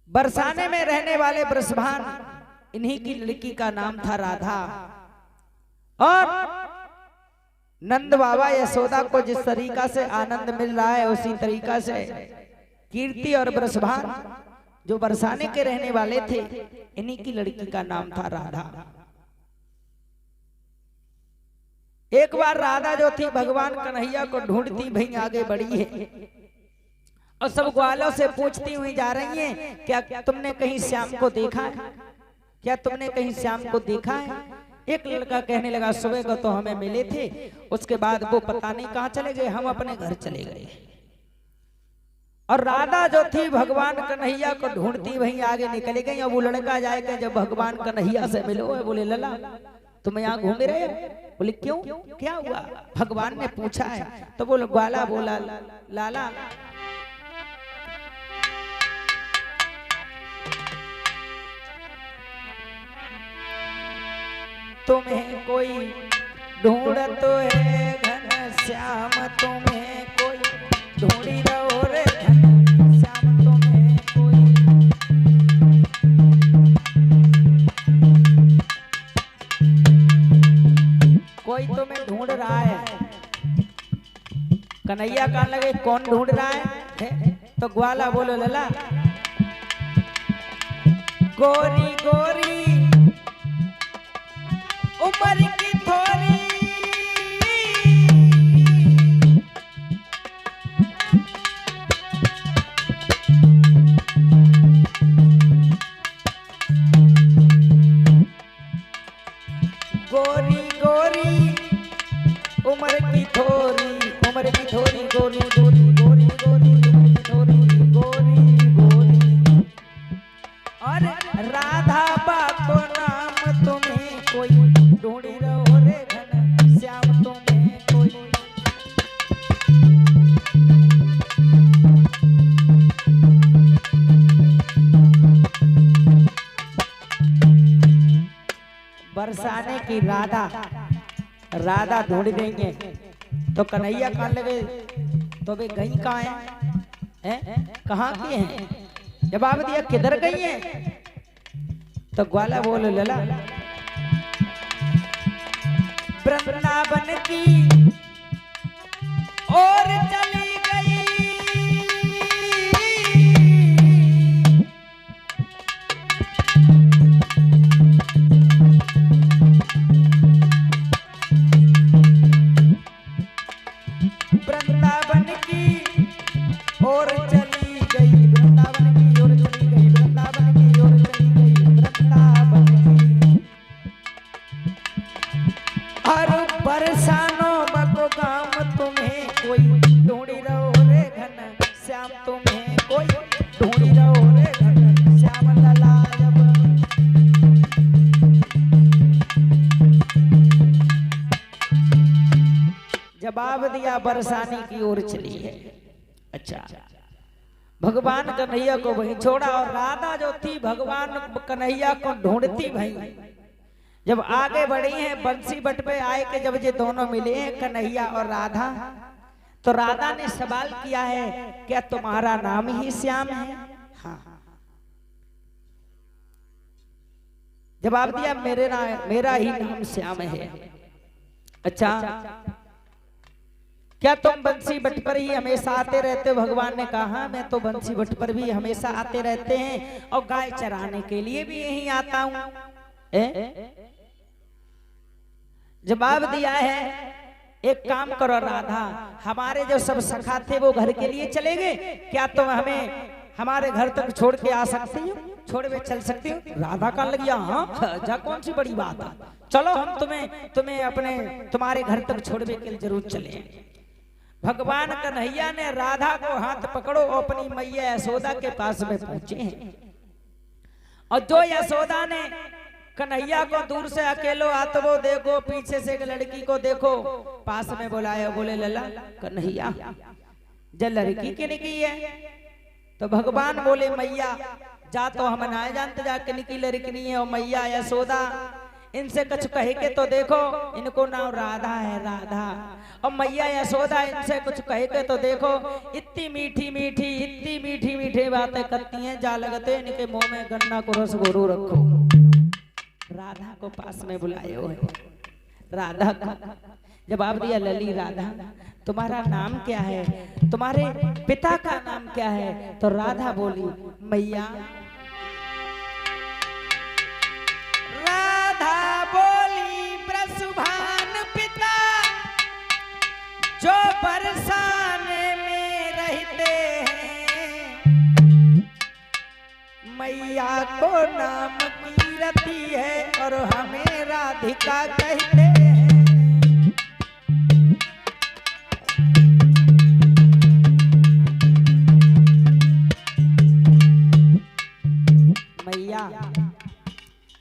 बरसाने में रहने वाले वृषभान, इन्हीं की लड़की का नाम था राधा। और नंद बाबा यशोदा को जिस तरीका से आनंद मिल रहा है उसी तरीका से कीर्ति और वृषभान जो बरसाने के रहने वाले थे, इन्हीं की लड़की का नाम था राधा। एक बार राधा जो थी भगवान कन्हैया को ढूंढती भई आगे बढ़ी है और सब ग्वालों से पूछती हुई जा रही हैं, क्या तुमने कहीं श्याम को देखा है? क्या तुमने कहीं श्याम को देखा है? एक लड़का कहने लगा सुबह को तो हमें मिले थे, उसके बाद वो पता नहीं कहां चले गए, हम अपने घर चले गए। और राधा जो थी भगवान कन्हैया को ढूंढती वहीं आगे निकली गई। और वो लड़का जाएगा जब भगवान कन्हैया से मिलो, बोले लला तुम यहाँ घूम रहे हो? बोले क्यों, क्या हुआ? भगवान ने पूछा है। तो वो ग्वाला बोला लाला तुम्हें कोई ढूंढ तो है घन श्याम, तुम्हें कोई ढूंढी रहो रे घन श्याम, तुम्हें कोई तुम्हें ढूंढ रहा है। कन्हैया कहने लगे कौन ढूंढ रहा है? तो ग्वाला बोलो लला गोरी गोरी उम्र की थोड़ी, गोरी गोरी उम्र की थोड़ी, उम्र की थोड़ी गोरी गोरी गोरी गोरी उम्र की थोड़ी गोरी गोरी। और राधा बाको नाम तुम्हें कोई ढूंढी रहो रे घन श्याम, तुम्हें कोई। बरसाने की राधा, राधा ढूंढ देंगे। तो कन्हैया कहने लगे तो वे गई कहाँ हैं? कहाँ की हैं? जवाब दिया किधर गई हैं? तो ग्वाला बोलो लला वृंदावन की और चली गई, वृंदावन की और चली गई, वृंदावन की ओर चली गई, वृंदावन की ओर चली गई, वृंदावन की। हर बरसानो बको गाम तुम्हें कोई ढूंढी रहो रे घन श्याम, तुम्हें कोई ढूंढी रहो रे घन श्याम लला। जवाब दिया बरसाने की ओर चली है। अच्छा, भगवान कन्हैया को वहीं छोड़ा और राधा जो थी भगवान कन्हैया को ढूंढती भाई जब आगे बढ़ी है बंसी बट पे आए के जब ये दोनों मिले हैं कन्हैया और राधा, तो राधा ने सवाल किया है क्या तुम्हारा नाम ही श्याम है? हाँ। जवाब दिया मेरा ही नाम श्याम है। अच्छा, क्या तुम बंसी बट पर ही हमेशा आते रहते हो? भगवान ने कहा मैं तो बंसी बट पर भी हमेशा आते रहते हैं और गाय चराने के लिए भी यहीं आता हूं। जवाब दिया है एक काम करो राधा, हमारे जो सब सखा थे वो घर के लिए चले गए, क्या तुम हमें हमारे घर तक छोड़ के आ सकती हो? छोड़ के चल सकती हो? राधा कहने लगी हाँ जा, कौन सी बड़ी बात है, चलो हम तुम्हें अपने तुम्हारे घर तक छोड़ने के लिए जरूर चले। भगवान कन्हैया ने राधा को हाथ पकड़ो अपनी मैया यशोदा के पास में पहुंचे हैं। और जो यशोदा ने कन्हैया को दूर से अकेलो आते वो देखो, पीछे से एक लड़की को देखो, पास में बुलाया, बोले लला कन्हैया जल लड़की के निकी है? तो भगवान बोले मैया जा तो हम ना जानते जा किन की लड़की है। और मैया यशोदा इनसे कुछ कहे के तो देखो, इनको नाम राधा है, राधा। और मैया यशोदा इनसे कुछ कहे के तो देखो, इतनी मीठी मीठी, इतनी मीठी मीठी बातें करती हैं, जा लगते इनके मुंह में गन्ना को रस गोरू रखो। राधा को पास में बुलाए हो, राधा का जवाब दिया, लली राधा तुम्हारा नाम क्या है, तुम्हारे पिता का नाम क्या है? तो राधा बोली, मैया। राधा बोली, ब्रसुभान पिता जो बरसाने में रहते हैं, मैया को नाम कीरति है और हमें राधिका कहते हैं।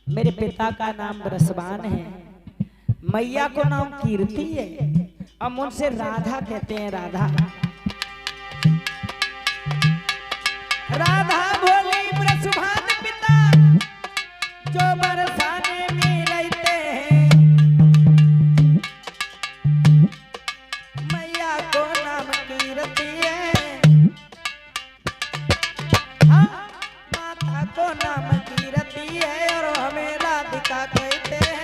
मेरे पिता का नाम ब्रसवान है, मैया को नाम कीर्ति है, हम उनसे राधा कहते हैं, राधा। राधा बोली, ब्रसवान पिता जो बरसाने में रहते हैं, मैया को नाम कीर्ति है, हाँ, माता को नाम कीर्ति है और हमें राधिका कहते हैं।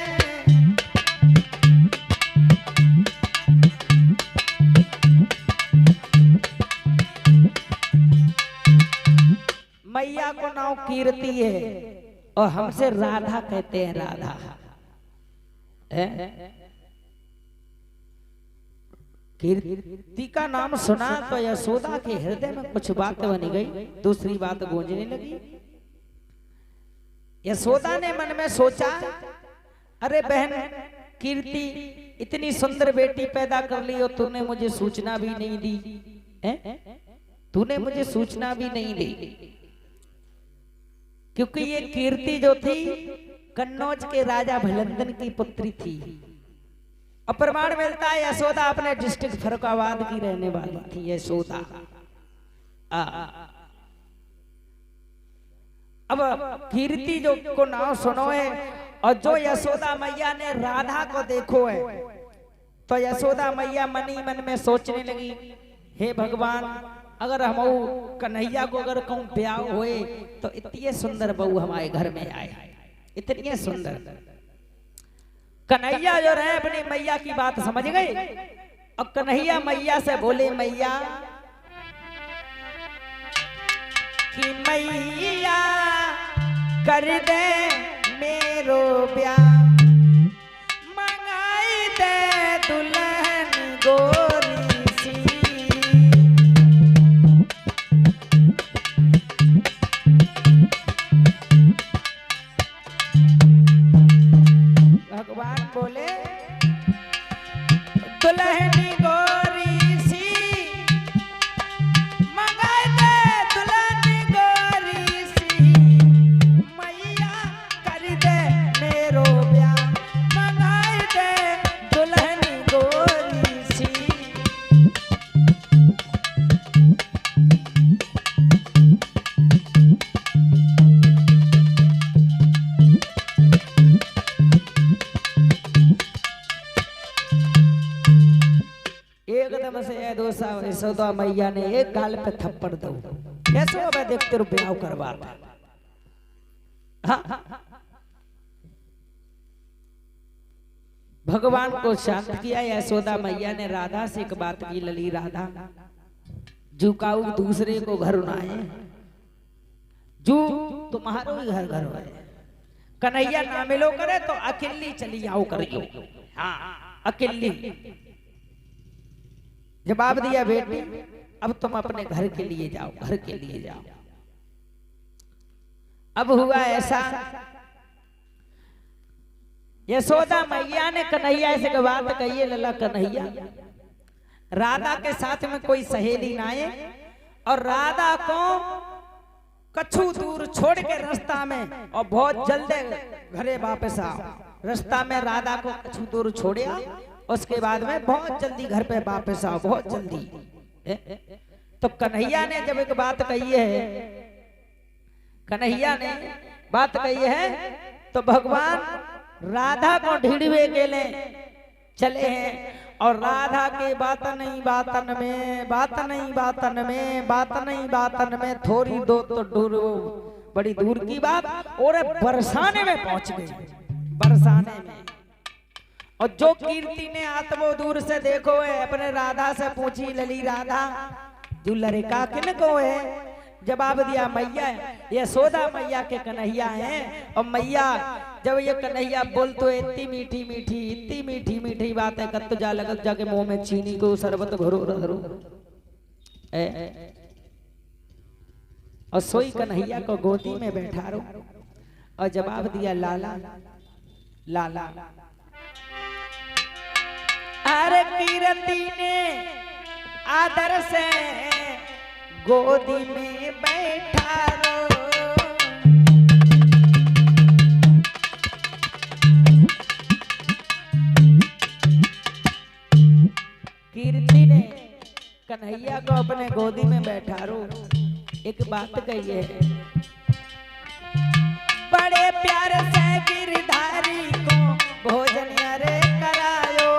मैया को नाम कीर्ति है और हमसे राधा कहते हैं, राधा। कीर्ति का नाम सुना तो यशोदा के हृदय में कुछ बात बनी गई, दूसरी बात गूंजने लगी। यशोदा ने मन में सोचा, अरे बहन कीर्ति, इतनी सुंदर बेटी पैदा कर ली और तूने मुझे सूचना भी नहीं दी, तूने मुझे सूचना भी नहीं दी। क्योंकि ये कीर्ति जो थी कन्नौज के राजा भलंदन की पुत्री थी, और प्रमाण मिलता है यशोदा अपने डिस्ट्रिक्ट फरुखाबाद की रहने वाली थी, यशोदा। अब कीर्ति जो को नाम सुनो है, और जो यशोदा मैया ने राधा को देखो है, तो यशोदा मैया मन ही मन में सोचने लगी, हे भगवान, अगर हम कन्हैया को अगर कहूँ ब्याह होए तो इतनी सुंदर बहू हमारे घर में आए, इतनी सुंदर। कन्हैया जो रहे अपनी मैया की बात समझ गए, और कन्हैया मैया से बोले, मैया कि मैया कर दे मेरो ब्याह, मंगाई दे दुल्हन गोरी सी। भगवान बोले, दुल्हन गोरी सी मंगाई दे, दुल्हन गोरी सी, मैया कर दे मेरो ब्याह, मंगाई दे दुल्हन गोरी सी। एकदम से यशोदा मैया ने एक गाल पे थप्पड़ दो, कैसे हो मैं देखते रहो ब्याह करवाता। भगवान को शांत किया। यशोदा मैया ने राधा से एक बात की, लली राधा, झुकाऊ दूसरे को घर उनाए, जू तुम्हारो ही घर घर है, कन्हैया ना मिलो करे तो अकेली चली आओ करियो, हाँ अकेली। जवाब दिया, बेटी अब तुम अपने घर के लिए जाओ, घर के लिए जाओ। अब हुआ ऐसा, यशोदा मैया ने कन्हैया से बात कही है, लला कन्हैया, राधा के साथ में कोई सहेली ना आए, और राधा को कछु दूर छोड़ के रास्ता में, और बहुत जल्दी घरे वापस आओ। रास्ता में राधा को कछु दूर छोड़िया, उसके बाद में बहुत जल्दी घर पे वापस आओ, बहुत जल्दी। तो कन्हैया ने जब एक बात कही है, कन्हैया ने बात कही है, तो भगवान राधा को ढिड़वे के ले चले हैं और राधा के बातन में थोड़ी दो तो दूर, बड़ी दूर की बात, और बरसाने में पहुंच गई, बरसाने में। और जो कीर्ति ने आत्मो दूर से देखो है, अपने राधा से पूछी, लली राधा तू लड़का किन को है? जवाब दिया, मैया यशोदा मैया के कन्हैया हैं। और मैया जब ये कन्हैया बोल तो इतनी मीठी मीठी बात है, कत जा लगत जाके मुंह में चीनी को शरबत घोरो धरो। और सोई कन्हैया को गोदी में बैठा रो। और जवाब दिया, लाला लाला। अरे कीरति ने आदर से गोदी में बैठा रो। कीर्ति ने कन्हैया को अपने गोदी में बैठा रो। एक बात कही है, बड़े प्यार से गिरधारी को भोजन अरे करायो।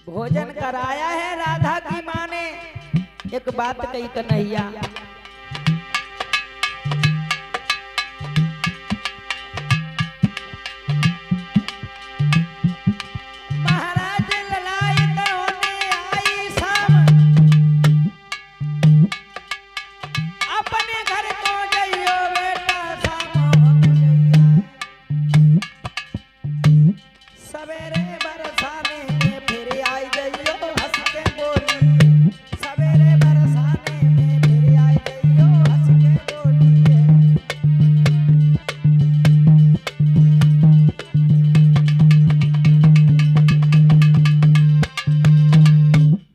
भोजन कराया है राधा की माँ ने। एक बात कही कन्हैया, महाराज ललायत होने आई शाम, अपने घर को जइयो बेटा शाम हो गई। सवेरे बरसाने में फिर आई जइयो हंस के बोली, सवेरे बरसाने में फिर आई जइयो हंस के बोली।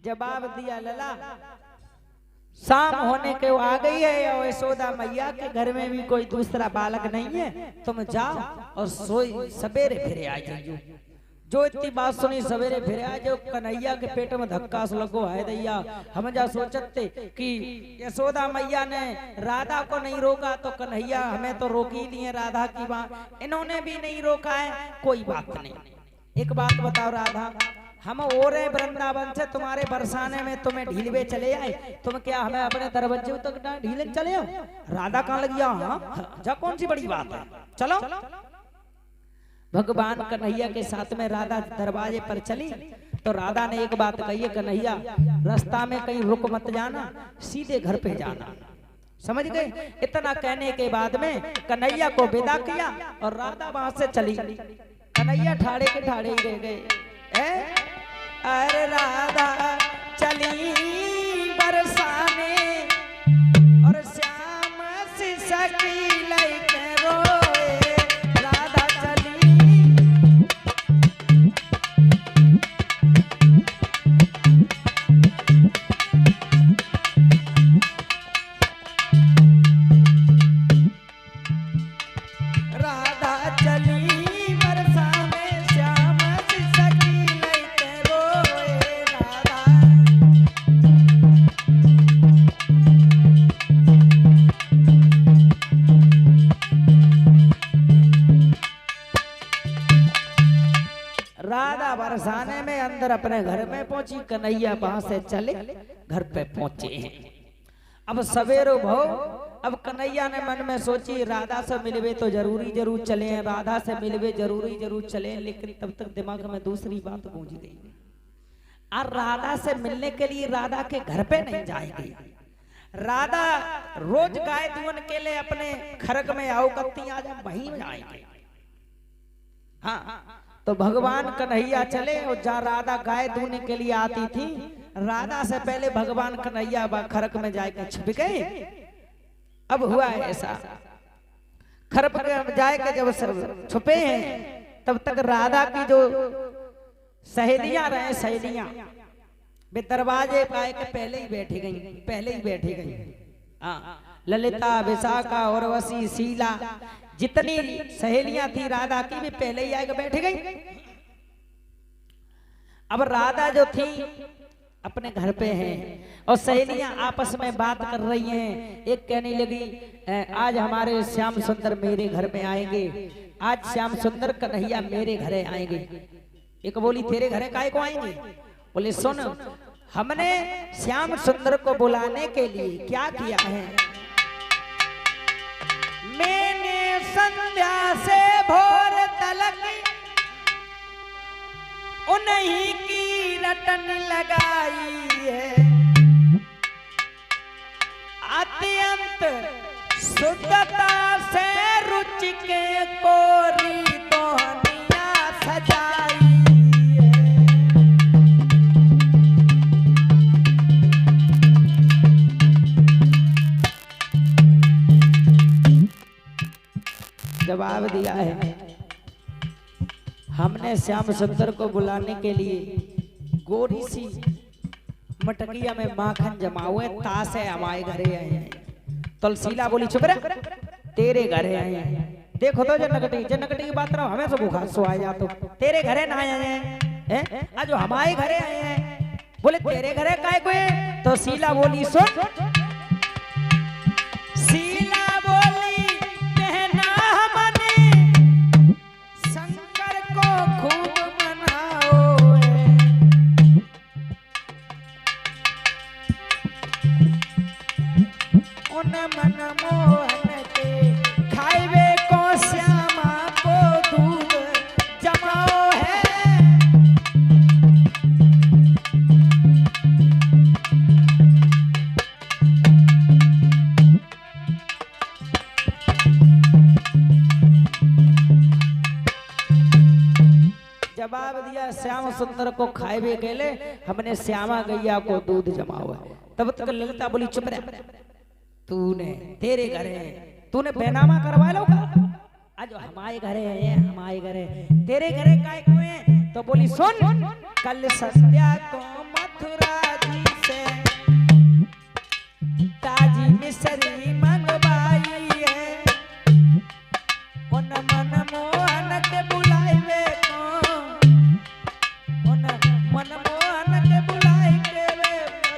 जवाब दिया, लला शाम होने के वो आ गई है और यशोदा मैया के घर में भी कोई दूसरा बालक नहीं है, तुम जाओ और सोई सवेरे फिर आ जाइयो। जो इतनी बात सुनी, सवेरे फिर आ जाओ। कन्हैया के पेट में धक्का से लगो है दैया। हम जा सोचते कि यशोदा मैया ने राधा को नहीं रोका तो कन्हैया हमें तो रोकी नहीं है राधा की बात, इन्होंने भी नहीं रोका है, कोई बात नहीं। एक बात बताओ राधा, हम और वृंदावन से तुम्हारे बरसाने में तुम्हें ढीलवे चले आए, तुम क्या हमें अपने दरवाजे तक ढीले चले आओ? राधा कहाँ लग गया? हाँ जा, कौन सी बड़ी बात है, चलो। भगवान कन्हैया के साथ में राधा दरवाजे पर चली तो राधा ने एक बात कही है, कन्हैया रास्ता में कहीं रुक मत जाना, सीधे घर पे जाना, समझ गए? इतना कहने के बाद में कन्हैया को विदा किया और राधा वहां से चली। कन्हैया ठाड़े के ठाड़े ही रह गए। अरे राधा चली बरसाने और श्याम सी सकी लैके रोए। राधा चली राधा चली बरसाने श्याम सी सकी लैके रोए। राधा राधा बरसाने में अंदर अपने घर में पहुंची, कन्हैया वहां से चले घर पे पहुंचे हैं। अब सवेरो भव, अब कन्हैया ने मन में सोची राधा से मिलवे तो जरूर चले हैं, राधा से मिलवे जरूर चले, लेकिन तब तक दिमाग में दूसरी बात गूंज गई। और राधा से मिलने के लिए राधा के घर पे नहीं जाएगी। राधा रोज गाय दुहन के लिए अपने खरक में आओ कत्ती आ जा, वहीं जाएंगे। हाँ, तो भगवान कन्हैया चले और जहाँ राधा गाय धोने के लिए आती थी, राधा से पहले भगवान कन्हैया खरक में जाकर छिप गए। अब हुआ है ऐसा, खरक में जाकर जब सब छुपे हैं, तब तक राधा की जो सहेलियां रहे, सहेलियां वे दरवाजे पाए के पहले ही बैठी गई। ललिता, विशाखा, उर्वशी, शीला, जितनी सहेलियां थी राधा की भी पहले ही आके बैठ गई। अब राधा जो थी अपने घर पे हैं और सहेलियां आपस में बात कर रही हैं। एक कहने लगी आज हमारे श्याम सुंदर मेरे घर में आएंगे, आज श्याम सुंदर कन्हैया मेरे घरे आएंगे। एक बोली तेरे घरे काहे को आएंगे? बोले सुन, हमने श्याम सुंदर को बुलाने के लिए क्या किया है, मैंने संध्या से भोर तलक उन्हीं की रटन लगाई है, अत्यंत शुद्धता से रुचि के कोरी दोहनिया सजाई है। जवाब दिया है, हमने श्याम सुंदर को बुलाने के लिए गोरी सी मटकिया में माखन जमा हुए ताश है हमारे घरे आए हैं। तुलसीला बोली चुप रह, तेरे घरे आए हैं। देखो तो जनकटी की बात रहो, हमें तो बुखार सो आ जा, तो तेरे घरे ना आए हैं, आज हमारे घरे आए हैं। बोले तेरे घरे काहे को है? तो शीला बोली सुन, शीला बोली कहना हमने शंकर को खूब मनाओ है, उन मन मोहन के खाइबे को श्यामा को दूध जमाओ है। जवाब दिया श्याम सुंदर को खाइबे के लिए हमने श्यामा गैया को दूध जमाओ है। तब तक ललिता बोली चुप रह, तूने तेरे घरे तूने बेनामा करवा लो का, आज हमारे घरे है, हमारे घरे तेरे घरे काय को है? तो बोली सुन, कल संध्या को मथुरा जी से ताजी मिसरी मंगवाई है, उन मन मोहन के बुलाए को, उन मन मोहन के बुलाए के वे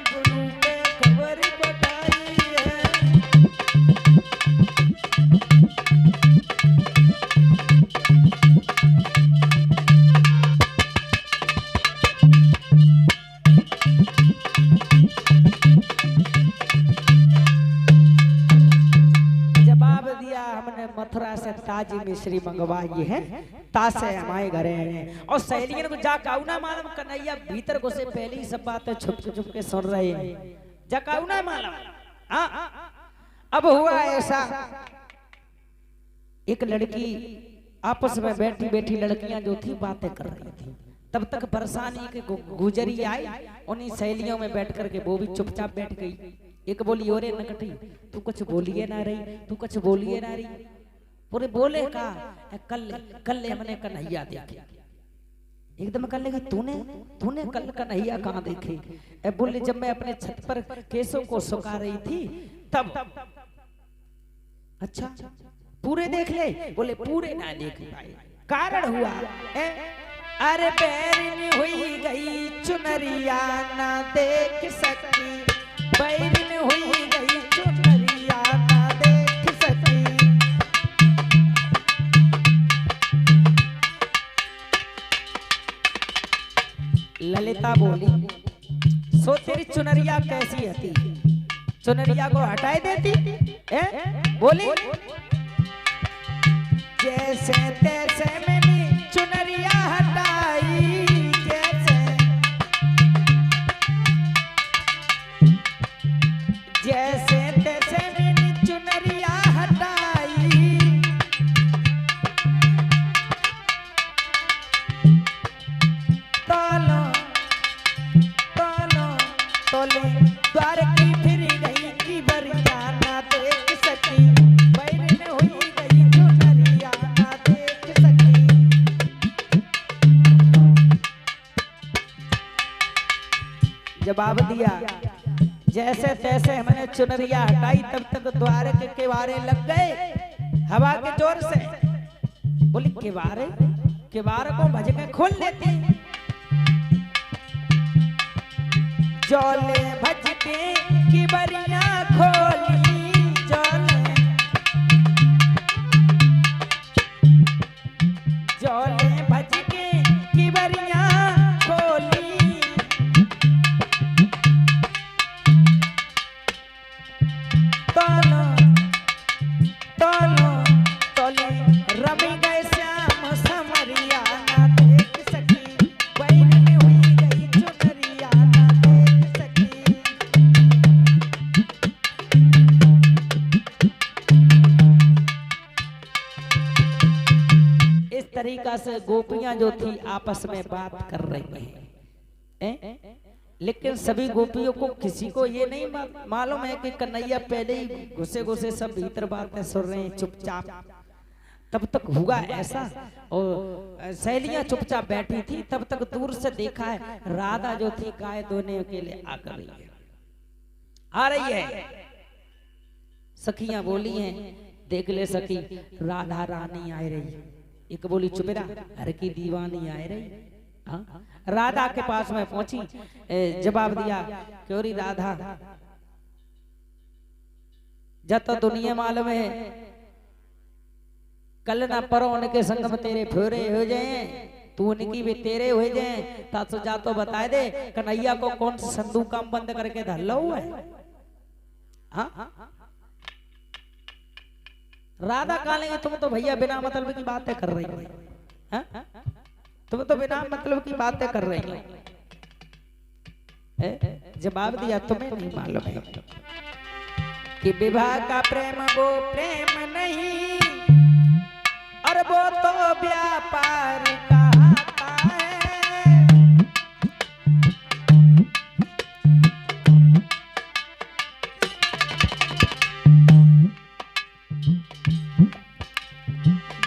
गुरु के खबर बताई है। जवाब दिया हमने मथुरा से ताजी मिश्री मंगवाई है, तासे हमारे घरे हैं। और सहेलियों को जाकाऊ ना मालूम, कन्हैया भीतर को से पहले ही सब बातें छुप छुप के सुन रहे हैं, जाकाऊ ना मालूम। अब हुआ ऐसा, एक लड़की आपस में बैठी बैठी लड़कियां जो थी बातें कर रही थी, तब तक परेशानी के गुजरी आई, उन्हीं सहेलियों में बैठ करके वो भी चुपचाप बैठ गई। एक बोली ओरे नकटी तू कुछ बोलिए ना रही, तू कुछ बोलिए ना रही। पूरे बोले का कल हमने कन्हैया देखे, एकदम कल लगी तूने तूने कल कन्हैया कहाँ देखे? बोले जब मैं अपने छत पर केसों को सुखा रही थी तब। अच्छा पूरे देख ले? बोले पूरे ना देख पाए, कारण हुआ अरे बैरिन हुई गई चुनरिया ना देख सकी, बैरिन हुई गई चुनरिया ना देख सकी। ललिता बोली सो तेरी चुनरिया कैसी हती, चुनरिया को हटाए देती है? बोली जैसे तैसे मैंने चुनरिया हटाई, जैसे तैसे मैंने चुनरिया हटाई, तोलो तोलो तोले द्वार की फिर गई की बरिया ना देख सकी, बैरिन हुई गई चुनरिया ना देख सकी। जवाब दिया जैसे तैसे हमने चुनरिया हटाई, तब तक द्वार के किवारे लग गए हवा के जोर से। बोली किवारे किवार को भज के खोल लेती, 10 गोपियां जो थी आपस में बात कर रही हैं, लेकिन सभी गोपियों को किसी को ये नहीं मालूम है कि कन्हैया पहले ही घुसे घुसे सब भीतर बातें सुन रहे हैं चुपचाप। तब तक हुआ ऐसा, और सहेलियां चुपचाप बैठी थी, तब तक दूर से देखा है राधा जो थी गाय धोने के लिए आ रही है। सखियां बोली हैं, देख ले सखी, राधा रानी आ रही। एक बोली चुपेरा, हर की दीवानी आ रही। हाँ? राधा के पास में पहुंची, जवाब दिया, क्योरी राधा, जब तो दुनिया मालूम है कल ना परो उनके संग में तेरे फेरे हो जाए, तू उनकी भी तेरे हो जाए, तासु जा तो बता दे कन्हैया को कौन सा संदूक काम बंद करके धल्ला हुआ है। हाँ? राधा कालेंगे, तुम तो भैया बिना मतलब की बातें कर रही हो। तुम तो बिना मतलब की बातें कर रही हो। जवाब दिया, तुम्हें नहीं मालूम है कि विवाह का प्रेम वो प्रेम नहीं, और वो तो व्यापार कहता है।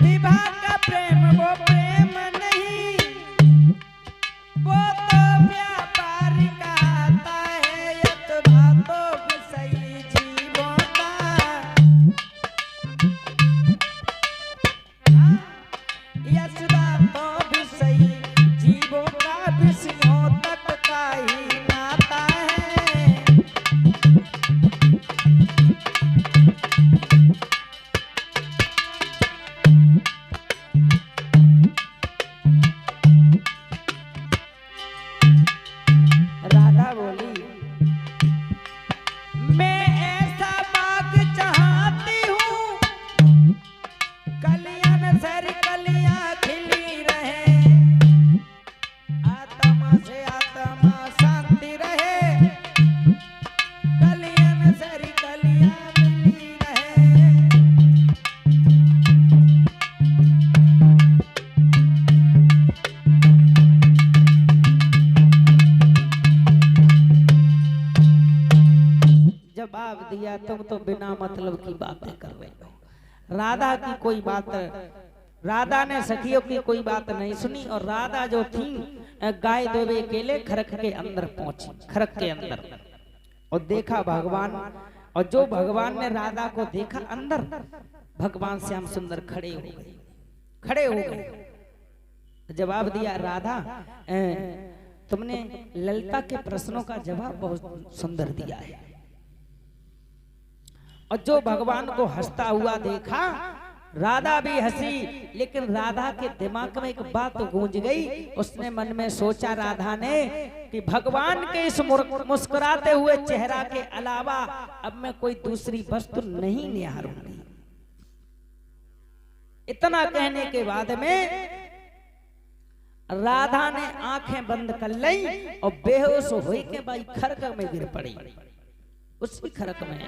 विवाह का प्रेम वो प्रेम नहीं, वो तो व्यापार कहता है। यतवा तो सही जीवों का, यशदा तो भी सही जीवों का विषयों तक का ही नाता है। राधा बोली, मैं ऐसा बाग चाहती हूँ, कलियां सर कलियां खिली रहे, आत्मा से आत्मा शांति रहे, कलियां सर कलियां मिली रहे। जवाब दिया, तुम तो बिना मतलब की बातें कर रहे हो। राधा की कोई बात, राधा ने सखियों की कोई बात नहीं सुनी, और राधा जो थी गाय धोवे के लिए खरक के अंदर पहुंची, खरक के अंदर, और देखा भगवान, और जो भगवान ने राधा को देखा अंदर, भगवान श्याम सुंदर खड़े हो गए, खड़े हो गए। जवाब दिया, राधा तुमने ललिता के प्रश्नों का जवाब बहुत सुंदर दिया है। और जो भगवान को हंसता हुआ देखा, राधा भी हंसी, लेकिन राधा के दिमाग में एक बात गूंज गई। उसने मन में सोचा, राधा ने, कि भगवान के इस मुस्कुराते हुए चेहरा के अलावा अब मैं कोई दूसरी वस्तु नहीं निहारूंगी। इतना कहने के बाद में राधा ने आंखें बंद कर ली और बेहोश होई के भाई खरक में गिर पड़ी। उसी खरक में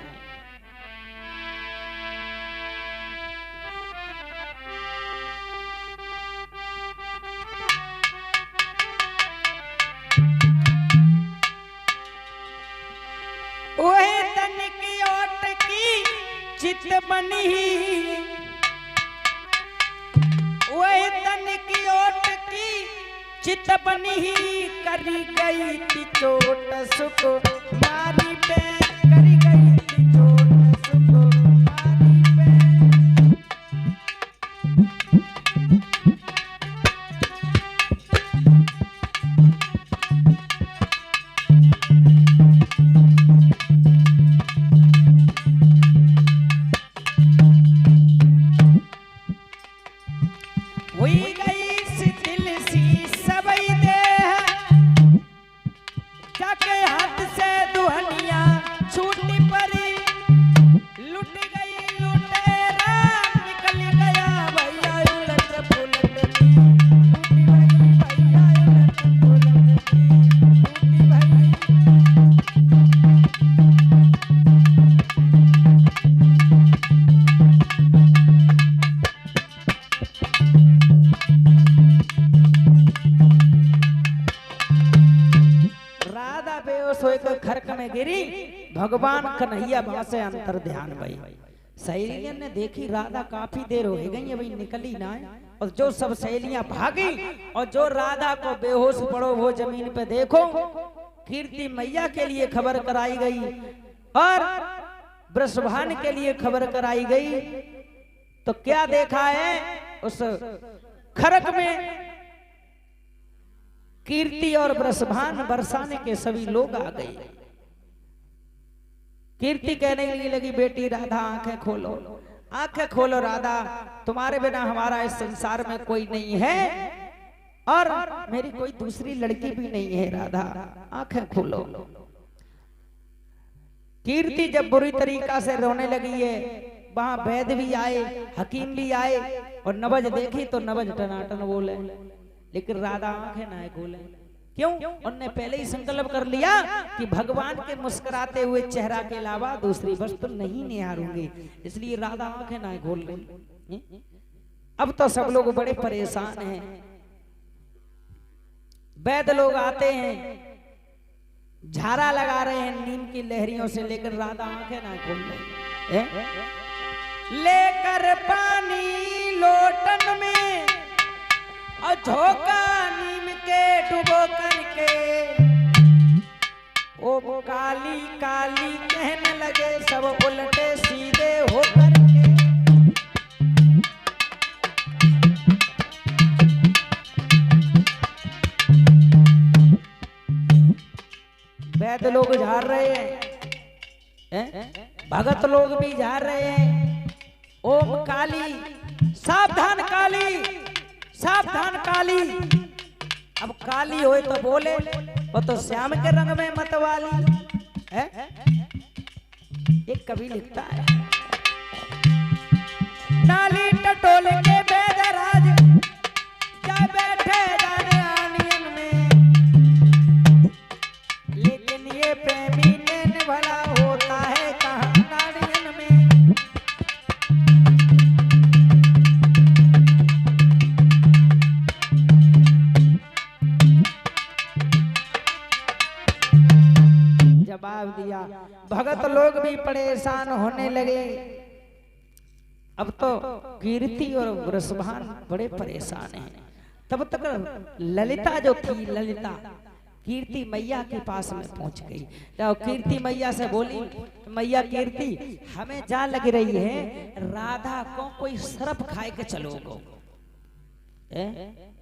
वही तन की ओट की चित बनी, वही तन की ओट की चित बनी, करी गई थी चोट सुख मारी पे, करी गई थी चोट सुख मारी पे। छूटी बेहोश होकर खरक में गिरी, भगवान कन्हैया वहां से अंतर ध्यान भई। सहेलियों ने देखी राधा काफी देर हो गई अभी निकली ना है, और जो सब सहेलियां भागी और जो राधा को बेहोश पड़ो वो जमीन पे देखो, कीर्ति मैया के लिए खबर कराई गई और वृषभान के लिए खबर कराई गई। तो क्या देखा है उस खरक में, कीर्ति और वृषभान बरसाने के सभी लोग आ गए। कीर्ति कहने लगी बेटी राधा आंखें खोलो, आंखें खोलो राधा, तुम्हारे बिना हमारा इस संसार में कोई नहीं है और मेरी कोई दूसरी लड़की भी नहीं है राधा, आंखें खोलो। कीर्ति जब बुरी तरीका से रोने लगी है, वहां वैद्य भी आए, हकीम भी आए और नबज देखी तो नबज टनाटन बोले, लेकिन राधा आंखें ना खोले। क्यों? उन्होंने पहले ही संकल्प कर लिया कि भगवान के मुस्कुराते हुए चेहरा के अलावा दूसरी वस्तु नहीं निहारूंगी, इसलिए राधा आंखें ना खोल रही। अब तो सब लोग बड़े परेशान हैं, वैद्य लोग आते हैं, झारा लगा रहे हैं नीम की लहरियों से, लेकर राधा आंखें ना खोल रही। लेकर पानी लोटन में और झोंका नीम के डुबो करके, ओ काली काली कहने लगे सब उल्टे सीधे हो करके। वैद्य लोग झाड़ रहे हैं, भगत लोग भी झाड़ रहे हैं, ओम काली सावधान काली सावधान काली। अब काली होए तो बोले, वो तो श्याम के रंग में मतवाली है। एक कवि लिखता है, नाली टटोल के बेदराज जा बैठे जाने आनियन में, लेकिन ये प्रेमी नैन भला होता है कहाँ नारियन में। जवाब दिया, भगत लोग भी परेशान होने लगे। अब तो कीर्ति और वृषभान बड़े परेशान हैं। तब तक ललिता जो थी, ललिता कीर्ति मैया के पास में पहुंच गई। तो कीर्ति मैया से बोली, मैया कीर्ति हमें जा लग रही है राधा को कोई सरफ खाए के चलोगो।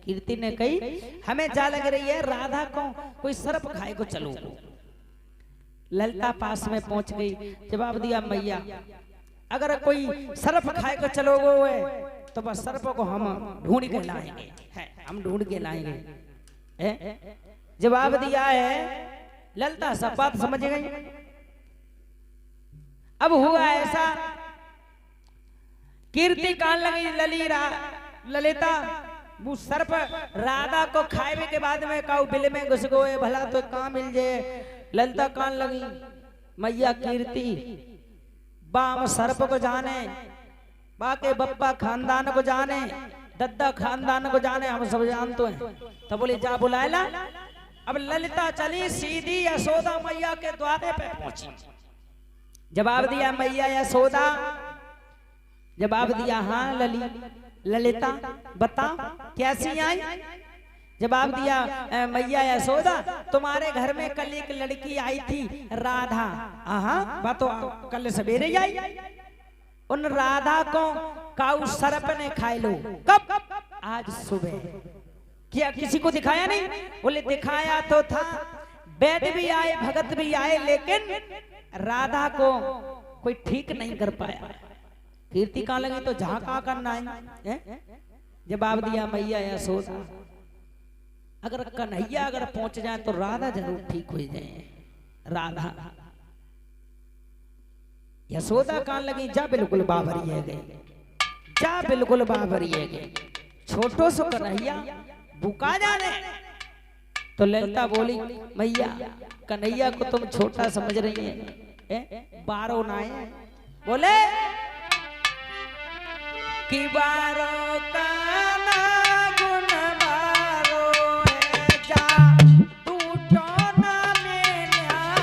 कीर्ति ने कही हमें जा लग रही है राधा को कोई सरफ खाए को चलोगो। ललिता पास में पहुंच गई, जवाब दिया मैया अगर कोई सरफ खाए को चलोगे तो बस सर्प को हम ढूंढ के लाएंगे, हम ढूंढ के लाएंगे। जवाब दिया है ललिता, सब बात समझ गई। अब हुआ ऐसा, कीर्ति कान लगी ललिता वो सर्प राधा को खाए के बाद में काऊ बिल में घुस गए, भला तो कहाँ मिल जाए। ललिता कान लगी, मैया कीर्ति बाम सर्प को जाने, बाके बप्पा खानदान को जाने, दद्दा खानदान को जाने, हम सब जानते हैं। तो बोले जा बुलाएला। अब ललिता चली सीधी यशोदा मैया के द्वारे पे पहुंची। जवाब दिया मैया यशोदा, जवाब दिया हाँ ललिता बता कैसी आई। जवाब दिया मैया यशोदा तुम्हारे घर में कल एक लड़की आई थी राधा। हाँ बातो कल सवेरे आई। उन राधा को काऊ सर्प ने खाए लो। कब? आज सुबह। क्या किसी को दिखाया नहीं? बोले दिखाया तो था, वैद्य भी आए भगत भी आए, लेकिन राधा को कोई ठीक नहीं कर पाया। कीर्ति कहाँ लगी तो जहां कहाँ करना है। जवाब दिया मैया यशोदा अगर कन्हैया अगर पहुंच जाए तो राधा जरूर ठीक हो जाए। राधा यशोदा कान लगी, जा बिल्कुल बाबरी है गए, जा बिल्कुल बाबरी है गए, छोटो सो कन्हैया बुका जाने। तो ललिता बोली मैया कन्हैया को तुम छोटा समझ रही है, बारो ना है। बोले कि बारो का ना गुण बारो है, जा टूटो ना में न्यारो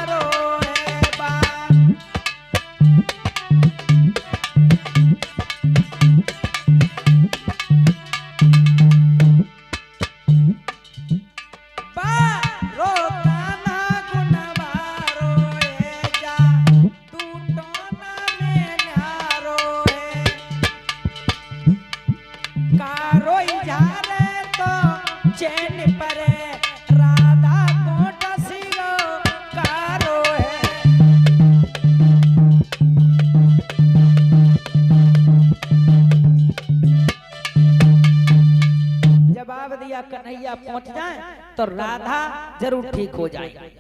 कन्हैया पहुंच जाए तो राधा जरूर ठीक हो जाए।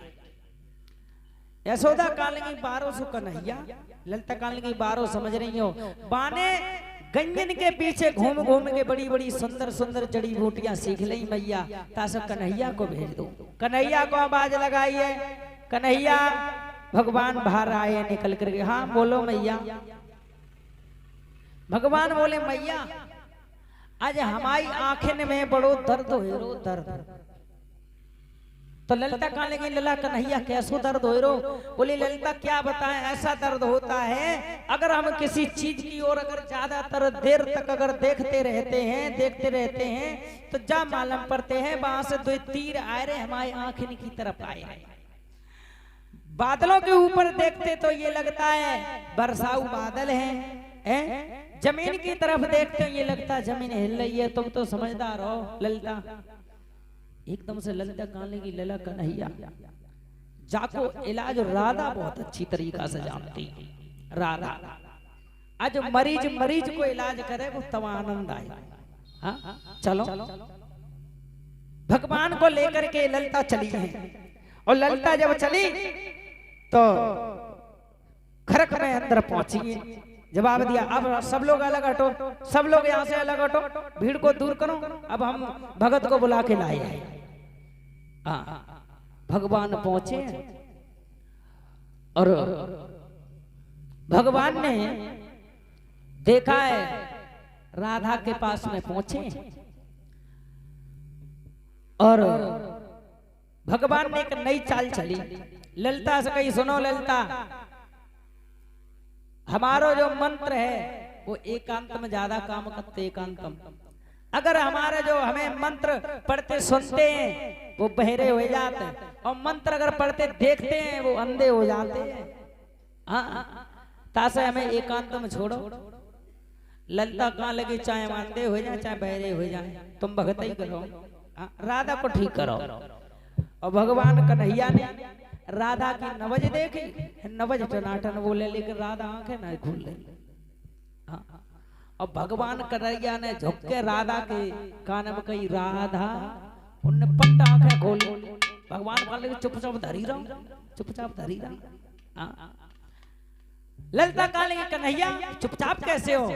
यशोदा कालगी 1200 कन्हैया, ललिता कालगी 12 समझ रही हो। बाने गंजन के पीछे घूम घूम के बड़ी बड़ी सुंदर सुंदर जड़ी बूटियां सीख ली मैया, तासे कन्हैया को भेज दो। कन्हैया को आवाज लगाई है, कन्हैया भगवान बाहर आए निकल करके। हाँ बोलो मैया। भगवान बोले मैया आज हमारी आंखें में बड़ो दर्द हो रो, दर्द। तो ललिता कहने लगी लला कन्हैया कैसो दर्द हो रो? बोली ललिता क्या बताएं, ऐसा दर्द होता है अगर हम किसी चीज की ओर अगर ज्यादातर देर तक अगर देखते रहते हैं तो जा मालूम पड़ते हैं वहां से 2 तीर आ रहे हमारी आंखें की तरफ आए। बादलों के ऊपर देखते तो ये लगता है बरसाऊ बादल है, जमीन की तरफ देखते ये लगता है जमीन हिल रही है। तुम तो समझदार हो ललिता। एकदम से ललिता कहने की लला कन्हैया जाको इलाज राधा बहुत अच्छी तरीका से जानती। राधा आज मरीज को इलाज करे वो तब आनंद आए। हाँ चलो भगवान को लेकर के ललिता चली है। और ललिता जब चली तो खरक में अंदर पहुंची, जवाब दिया अब सब लोग अलग हटो, सब लोग यहाँ से अलग हटो, भीड़ को दूर करो, अब हम भगत को बुला के लाए हैं। भगवान पहुंचे और भगवान ने देखा है राधा के पास में पहुंचे और भगवान ने एक नई चाल चली। ललिता से कही सुनो ललिता, हमारा जो मंत्र है वो एकांत में ज्यादा काम करते। एकांतम अगर हमारे जो हमें मंत्र पढ़ते सुनते हैं वो बहरे हो जाते हैं, और मंत्र अगर पढ़ते देखते हैं वो अंधे हो जाते हैं। तासे हमें एकांत में छोड़ो। ललिता कहाँ लगी चाहे अंधे हो जाए चाहे बहरे हो जाए, तुम भगत ही करो, राधा को ठीक करो। और भगवान कन्हैया ने राधा की नवज देखी, नवज टनाटन बोले लेकिन राधा आंखें ना खुल रही। और भगवान कन्हैया ने झुक के राधा के कान में कही राधा, उनने पट्ट आंखें खोली। भगवान कहने लगे चुपचाप धरी रहो, चुपचाप धरी रहो। ललिता कहने लगी कन्हैया चुपचाप कैसे हो?